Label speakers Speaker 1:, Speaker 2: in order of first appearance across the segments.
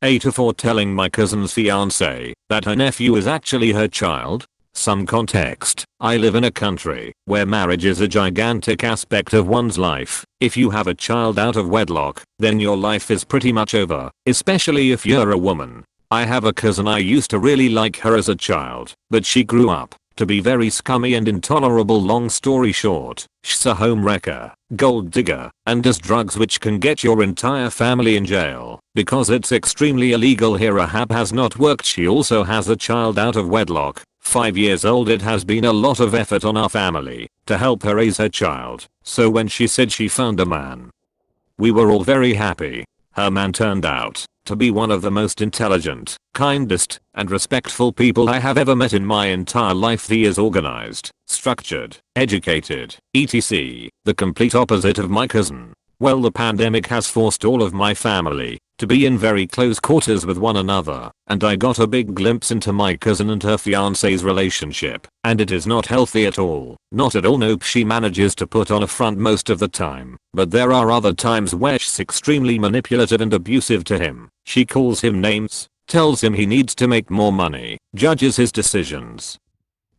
Speaker 1: Aita for telling my cousin's fiance that her nephew is actually her child. Some context. I live in a country where marriage is a gigantic aspect of one's life. If you have a child out of wedlock, then your life is pretty much over, especially if you're a woman. I have a cousin. I used to really like her as a child, but she grew up to be very scummy and intolerable. Long story short, she's a homewrecker, gold digger, and does drugs which can get your entire family in jail because it's extremely illegal here. Rehab has not worked. She also has a child out of wedlock, 5 years old. It has been a lot of effort on our family to help her raise her child, so when she said she found a man, we were all very happy. Her man turned out to be one of the most intelligent, kindest, and respectful people I have ever met in my entire life. He is organized, structured, educated, etc. The complete opposite of my cousin. Well, the pandemic has forced all of my family to be in very close quarters with one another, and I got a big glimpse into my cousin and her fiance's relationship, and it is not healthy at all. Not at all. Nope. She manages to put on a front most of the time, but there are other times where she's extremely manipulative and abusive to him. She calls him names, tells him he needs to make more money, judges his decisions,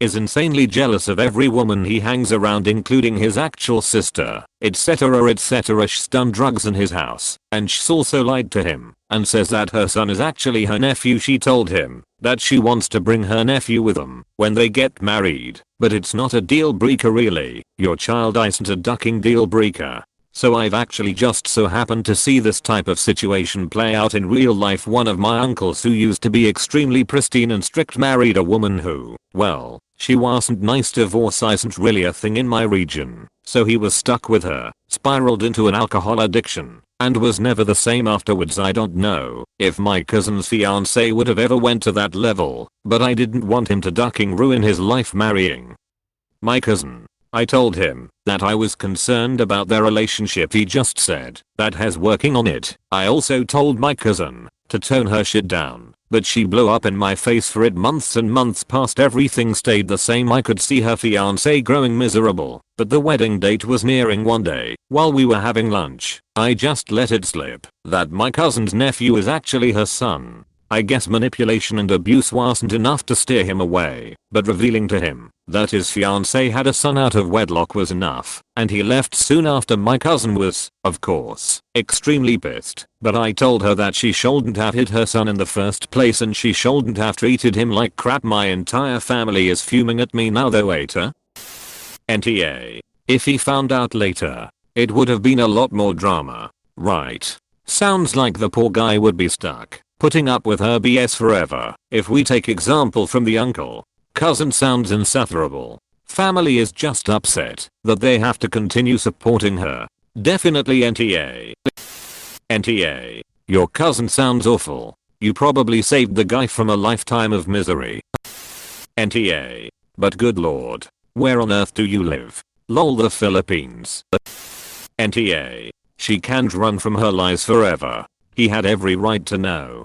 Speaker 1: is insanely jealous of every woman he hangs around, including his actual sister, etc. etc. She's done drugs in his house, and she's also lied to him and says that her son is actually her nephew. She told him that she wants to bring her nephew with them when they get married, but it's not a deal breaker really. Your child isn't a ducking deal breaker. So I've actually just so happened to see this type of situation play out in real life. One of my uncles who used to be extremely pristine and strict married a woman who, well, she wasn't nice. Divorce isn't really a thing in my region, so he was stuck with her, spiraled into an alcohol addiction, and was never the same afterwards. I don't know if my cousin's fiance would have ever went to that level, but I didn't want him to ducking ruin his life marrying my cousin. I told him that I was concerned about their relationship. He just said that he's working on it. I also told my cousin to tone her shit down, but she blew up in my face for it. Months and months passed. Everything stayed the same. I could see her fiance growing miserable, but the wedding date was nearing. One day, while we were having lunch, I just let it slip that my cousin's nephew is actually her son. I guess manipulation and abuse wasn't enough to steer him away, but revealing to him that his fiancée had a son out of wedlock was enough, and he left soon after. My cousin was, of course, extremely pissed, but I told her that she shouldn't have hid her son in the first place and she shouldn't have treated him like crap. My entire family is fuming at me now though. Aita. NTA. If he found out later, it would have been a lot more drama, right? Sounds like the poor guy would be stuck putting up with her BS forever. If we take example from the uncle, cousin sounds insufferable. Family is just upset that they have to continue supporting her. Definitely NTA. NTA. Your cousin sounds awful. You probably saved the guy from a lifetime of misery. NTA. But good lord, where on earth do you live? Lol, the Philippines. NTA. She can't run from her lies forever. He had every right to know.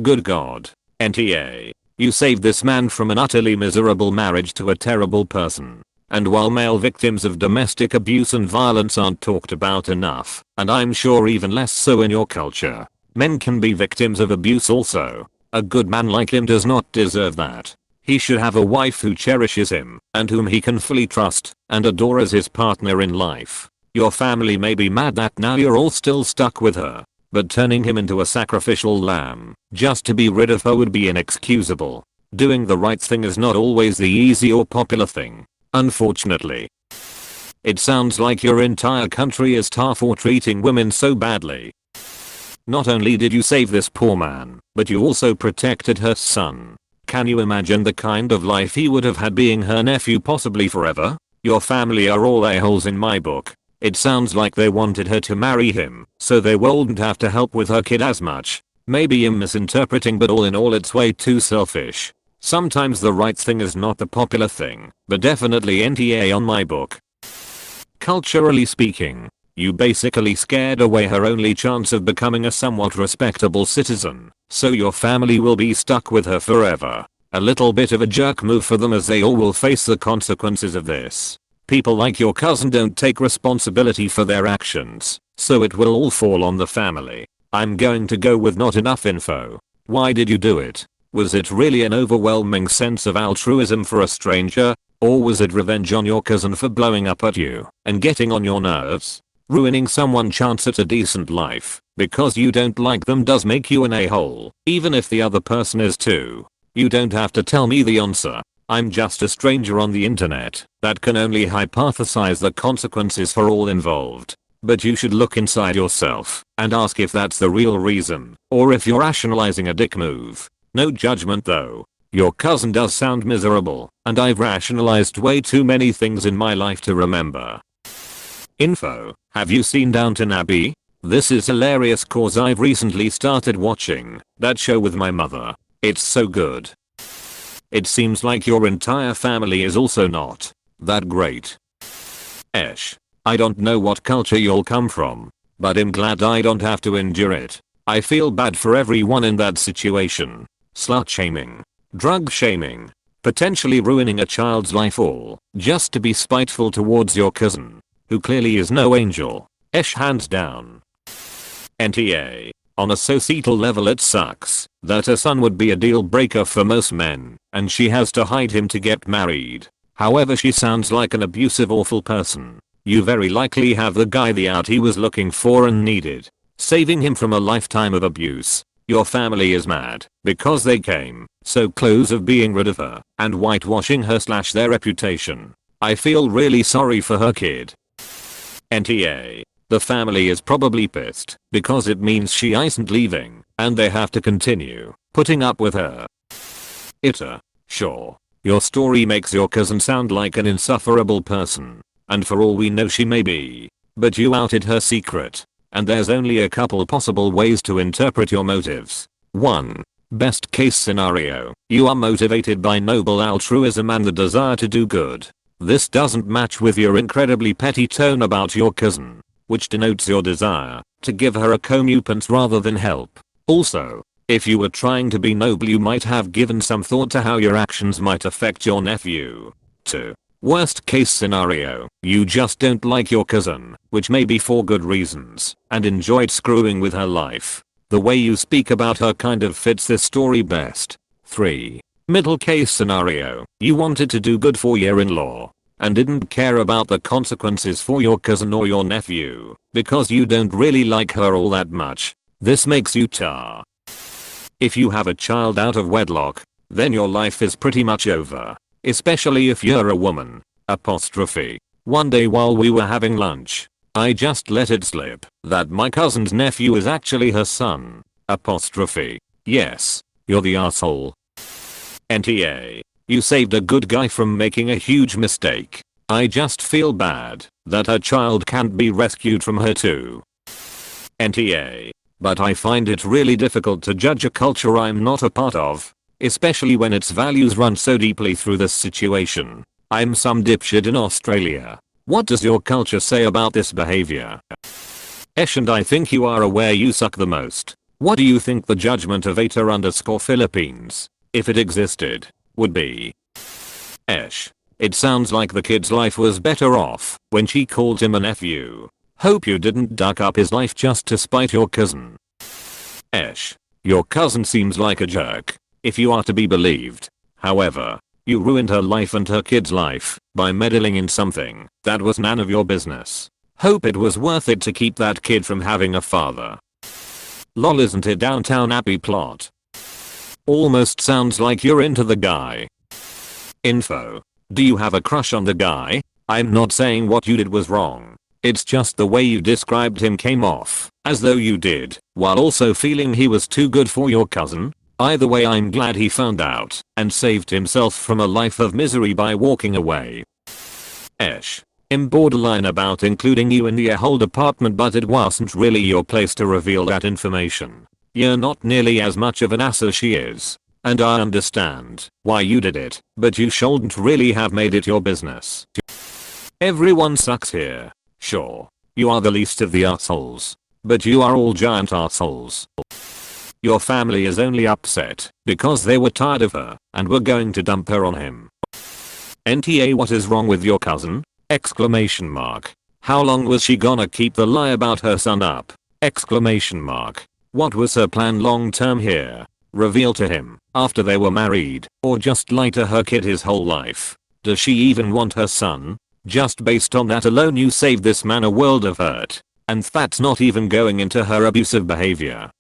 Speaker 1: Good god. NTA. You saved this man from an utterly miserable marriage to a terrible person. And while male victims of domestic abuse and violence aren't talked about enough, and I'm sure even less so in your culture, men can be victims of abuse also. A good man like him does not deserve that. He should have a wife who cherishes him and whom he can fully trust and adore as his partner in life. Your family may be mad that now you're all still stuck with her, but turning him into a sacrificial lamb just to be rid of her would be inexcusable. Doing the right thing is not always the easy or popular thing, unfortunately. It sounds like your entire country is tar for treating women so badly. Not only did you save this poor man, but you also protected her son. Can you imagine the kind of life he would have had being her nephew, possibly forever? Your family are all a-holes in my book. It sounds like they wanted her to marry him, so they wouldn't have to help with her kid as much. Maybe I'm misinterpreting, but all in all it's way too selfish. Sometimes the right thing is not the popular thing, but definitely NTA on my book. Culturally speaking, you basically scared away her only chance of becoming a somewhat respectable citizen, so your family will be stuck with her forever. A little bit of a jerk move for them, as they all will face the consequences of this. People like your cousin don't take responsibility for their actions, so it will all fall on the family. I'm going to go with not enough info. Why did you do it? Was it really an overwhelming sense of altruism for a stranger? Or was it revenge on your cousin for blowing up at you and getting on your nerves? Ruining someone's chance at a decent life because you don't like them does make you an a-hole, even if the other person is too. You don't have to tell me the answer. I'm just a stranger on the internet that can only hypothesize the consequences for all involved. But you should look inside yourself and ask if that's the real reason or if you're rationalizing a dick move. No judgment though. Your cousin does sound miserable, and I've rationalized way too many things in my life to remember. Info. Have you seen Downton Abbey? This is hilarious cause I've recently started watching that show with my mother. It's so good. It seems like your entire family is also not that great. I don't know what culture you'll come from, but I'm glad I don't have to endure it. I feel bad for everyone in that situation. Slut shaming, drug shaming, potentially ruining a child's life all just to be spiteful towards your cousin, who clearly is no angel. Hands down. NTA. On a societal level it sucks that her son would be a deal breaker for most men and she has to hide him to get married. However, she sounds like an abusive awful person. You very likely have the guy the out he was looking for and needed, saving him from a lifetime of abuse. Your family is mad because they came so close of being rid of her and whitewashing her / their reputation. I feel really sorry for her kid. NTA. The family is probably pissed because it means she isn't leaving and they have to continue putting up with her. Aita. Sure. Your story makes your cousin sound like an insufferable person. And for all we know she may be. But you outed her secret. And there's only a couple possible ways to interpret your motives. 1. Best case scenario. You are motivated by noble altruism and the desire to do good. This doesn't match with your incredibly petty tone about your cousin, which denotes your desire to give her a comeuppance rather than help. Also, if you were trying to be noble you might have given some thought to how your actions might affect your nephew. 2. Worst case scenario, you just don't like your cousin, which may be for good reasons, and enjoyed screwing with her life. The way you speak about her kind of fits this story best. 3. Middle case scenario, you wanted to do good for your in-law and didn't care about the consequences for your cousin or your nephew because you don't really like her all that much. This makes you tar. If you have a child out of wedlock, then your life is pretty much over. Especially if you're a woman. One day while we were having lunch, I just let it slip that my cousin's nephew is actually her son. Yes, you're the asshole. NTA. You saved a good guy from making a huge mistake. I just feel bad that her child can't be rescued from her too. NTA. But I find it really difficult to judge a culture I'm not a part of. Especially when its values run so deeply through this situation. I'm some dipshit in Australia. What does your culture say about this behavior? And I think you are aware you suck the most. What do you think the judgment of Aita_Philippines, if it existed, would be? It sounds like the kid's life was better off when she called him a nephew. Hope you didn't duck up his life just to spite your cousin. Your cousin seems like a jerk, if you are to be believed. However, you ruined her life and her kid's life by meddling in something that was none of your business. Hope it was worth it to keep that kid from having a father. Lol, isn't it Downton Abbey plot? Almost sounds like you're into the guy. Info. Do you have a crush on the guy? I'm not saying what you did was wrong. It's just the way you described him came off as though you did, while also feeling he was too good for your cousin. Either way, I'm glad he found out and saved himself from a life of misery by walking away. I'm borderline about including you in your whole department, but it wasn't really your place to reveal that information. You're not nearly as much of an ass as she is. And I understand why you did it, but you shouldn't really have made it your business. Everyone sucks here. Sure, you are the least of the assholes, but you are all giant assholes. Your family is only upset because they were tired of her and were going to dump her on him. NTA. What is wrong with your cousin? Exclamation mark. How long was she gonna keep the lie about her son up? Exclamation mark. What was her plan long term here? Reveal to him after they were married, or just lie to her kid his whole life? Does she even want her son? Just based on that alone you saved this man a world of hurt. And that's not even going into her abusive behavior.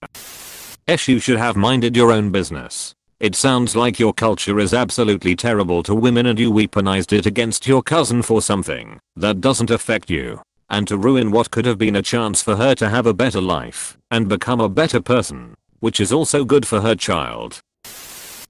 Speaker 1: You should have minded your own business. It sounds like your culture is absolutely terrible to women and you weaponized it against your cousin for something that doesn't affect you. And to ruin what could have been a chance for her to have a better life and become a better person, which is also good for her child.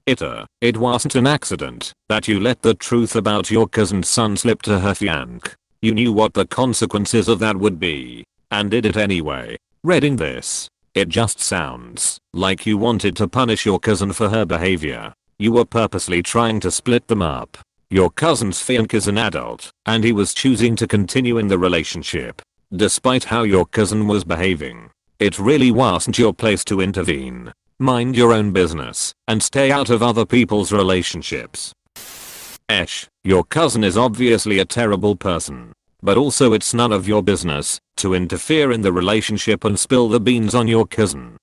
Speaker 1: It wasn't an accident that you let the truth about your cousin's son slip to her fiance. You knew what the consequences of that would be and did it anyway. Reading this, it just sounds like you wanted to punish your cousin for her behavior. You were purposely trying to split them up. Your cousin's fiance is an adult and he was choosing to continue in the relationship despite how your cousin was behaving. It really wasn't your place to intervene. Mind your own business and stay out of other people's relationships. Your cousin is obviously a terrible person, but also it's none of your business to interfere in the relationship and spill the beans on your cousin.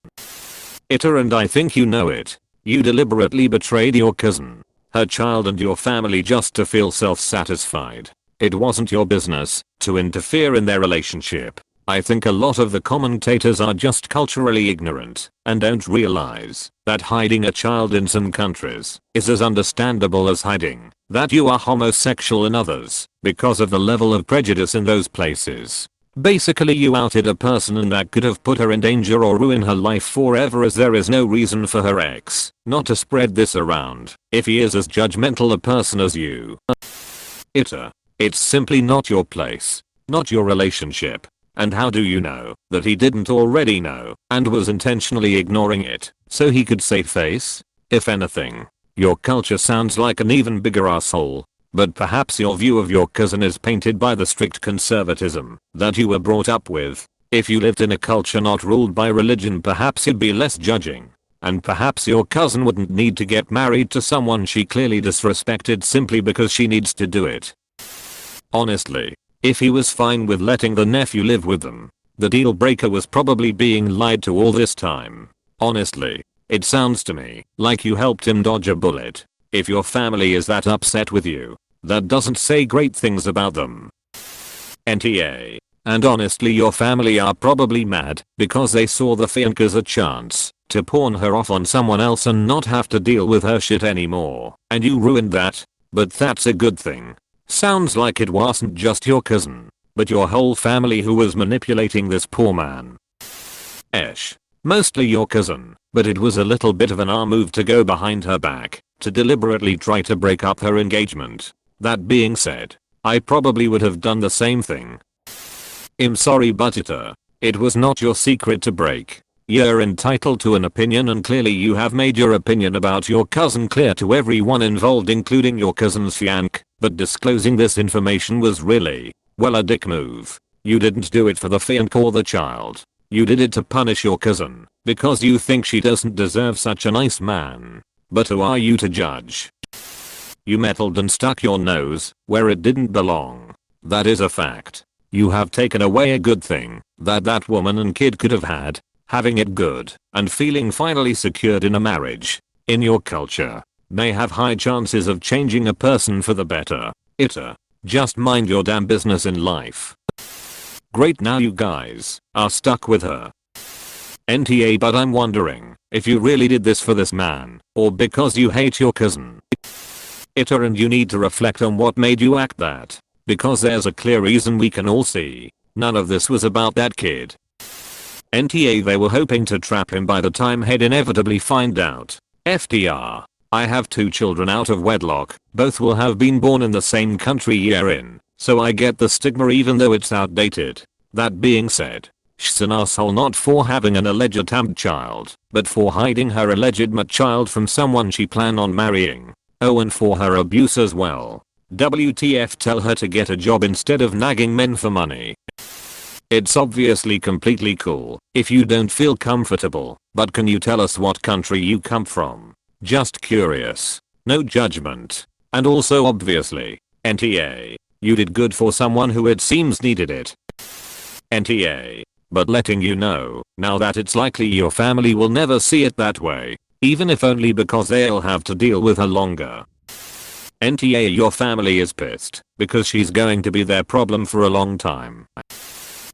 Speaker 1: And I think you know it. You deliberately betrayed your cousin, her child and your family just to feel self-satisfied. It wasn't your business to interfere in their relationship. I think a lot of the commentators are just culturally ignorant and don't realize that hiding a child in some countries is as understandable as hiding that you are homosexual in others because of the level of prejudice in those places. Basically you outed a person and that could have put her in danger or ruin her life forever, as there is no reason for her ex not to spread this around if he is as judgmental a person as you. It's simply not your place, not your relationship. And how do you know that he didn't already know and was intentionally ignoring it so he could save face? If anything, your culture sounds like an even bigger asshole. But perhaps your view of your cousin is painted by the strict conservatism that you were brought up with. If you lived in a culture not ruled by religion, perhaps you'd be less judging. And perhaps your cousin wouldn't need to get married to someone she clearly disrespected simply because she needs to do it. Honestly, if he was fine with letting the nephew live with them, the deal breaker was probably being lied to all this time. Honestly, it sounds to me like you helped him dodge a bullet. If your family is that upset with you, that doesn't say great things about them. And honestly your family are probably mad because they saw the fiance as a chance to pawn her off on someone else and not have to deal with her shit anymore. And you ruined that. But that's a good thing. Sounds like it wasn't just your cousin, but your whole family who was manipulating this poor man. Mostly your cousin, but it was a little bit of an arm move to go behind her back to deliberately try to break up her engagement. That being said, I probably would have done the same thing. I'm sorry, but it was not your secret to break. You're entitled to an opinion and clearly you have made your opinion about your cousin clear to everyone involved, including your cousin's fiance. But disclosing this information was really, well, a dick move. You didn't do it for the fiance or the child. You did it to punish your cousin because you think she doesn't deserve such a nice man. But who are you to judge? You meddled and stuck your nose where it didn't belong. That is a fact. You have taken away a good thing that that woman and kid could have had, having it good and feeling finally secured in a marriage. In your culture, may have high chances of changing a person for the better. Just mind your damn business in life. Great, now you guys are stuck with her. But I'm wondering if you really did this for this man or because you hate your cousin. And you need to reflect on what made you act that, because there's a clear reason we can all see. None of this was about that kid. They were hoping to trap him by the time he'd inevitably find out. I have 2 children out of wedlock. Both will have been born in the same country year in, so I get the stigma even though it's outdated. That being said, she's an asshole not for having an alleged tamped child, but for hiding her alleged child from someone she planned on marrying. And for her abuse as well. WTF, tell her to get a job instead of nagging men for money. It's obviously completely cool if you don't feel comfortable, but can you tell us what country you come from? Just curious. No judgment. And also obviously, you did good for someone who it seems needed it. but letting you know now that it's likely your family will never see it that way, even if only because they'll have to deal with her longer. NTA, your family is pissed because she's going to be their problem for a long time.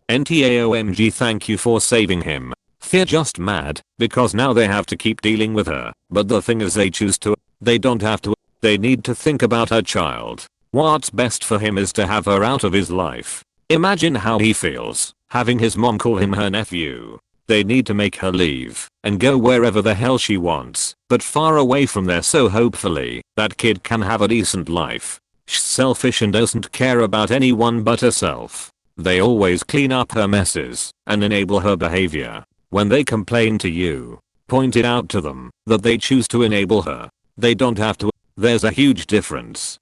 Speaker 1: NTA, OMG, thank you for saving him. They're just mad because now they have to keep dealing with her, but the thing is they choose to. They don't have to. They need to think about her child. What's best for him is to have her out of his life. Imagine how he feels having his mom call him her nephew. They need to make her leave and go wherever the hell she wants, but far away from there, so hopefully that kid can have a decent life. She's selfish and doesn't care about anyone but herself. They always clean up her messes and enable her behavior. When they complain to you, point it out to them that they choose to enable her. They don't have to. There's a huge difference.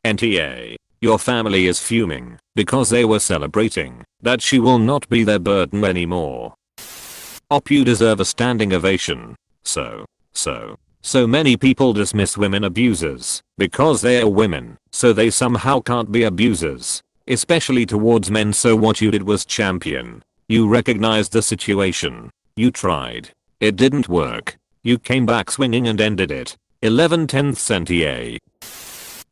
Speaker 1: NTA, your family is fuming because they were celebrating that she will not be their burden anymore. Op, you deserve a standing ovation. So many people dismiss women abusers because they are women, so they somehow can't be abusers, especially towards men. So what you did was champion. You recognized the situation. You tried. It didn't work. You came back swinging and ended it. 11/10 NTA.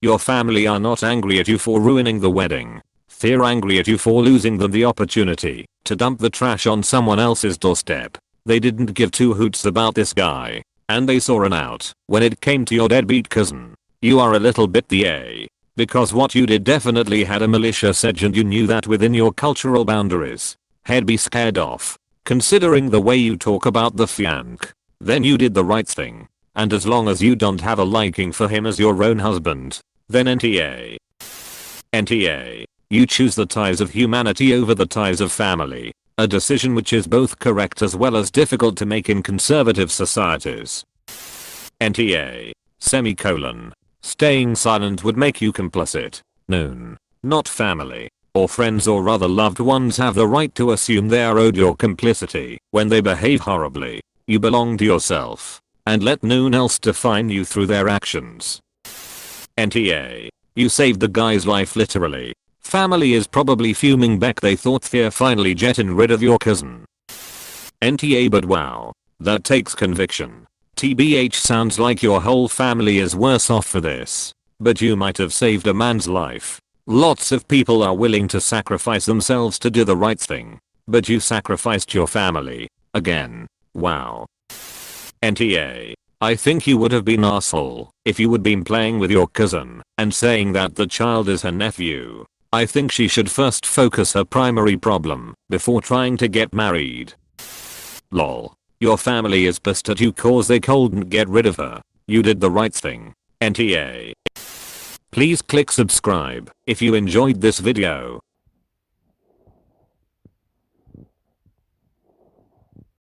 Speaker 1: Your family are not angry at you for ruining the wedding. They're angry at you for losing them the opportunity to dump the trash on someone else's doorstep. They didn't give two hoots about this guy, and they saw an out when it came to your deadbeat cousin. You are a little bit the A, because what you did definitely had a malicious edge and you knew that within your cultural boundaries. He'd be scared off. Considering the way you talk about the fiance, then you did the right thing. And as long as you don't have a liking for him as your own husband, then NTA. NTA, you choose the ties of humanity over the ties of family. A decision which is both correct as well as difficult to make in conservative societies. NTA, semicolon. Staying silent would make you complicit. Noon. Not family or friends or other loved ones have the right to assume they are owed your complicity when they behave horribly. You belong to yourself, and let no one else define you through their actions. NTA, you saved the guy's life literally. Family is probably fuming back. They thought they're finally getting rid of your cousin. NTA, but wow, that takes conviction. TBH, sounds like your whole family is worse off for this, but you might have saved a man's life. Lots of people are willing to sacrifice themselves to do the right thing, but you sacrificed your family. Again. Wow. NTA, I think you would have been asshole if you would been playing with your cousin and saying that the child is her nephew. I think she should first focus her primary problem before trying to get married. Lol. Your family is pissed at you cause they couldn't get rid of her. You did the right thing. NTA. Please click subscribe if you enjoyed this video.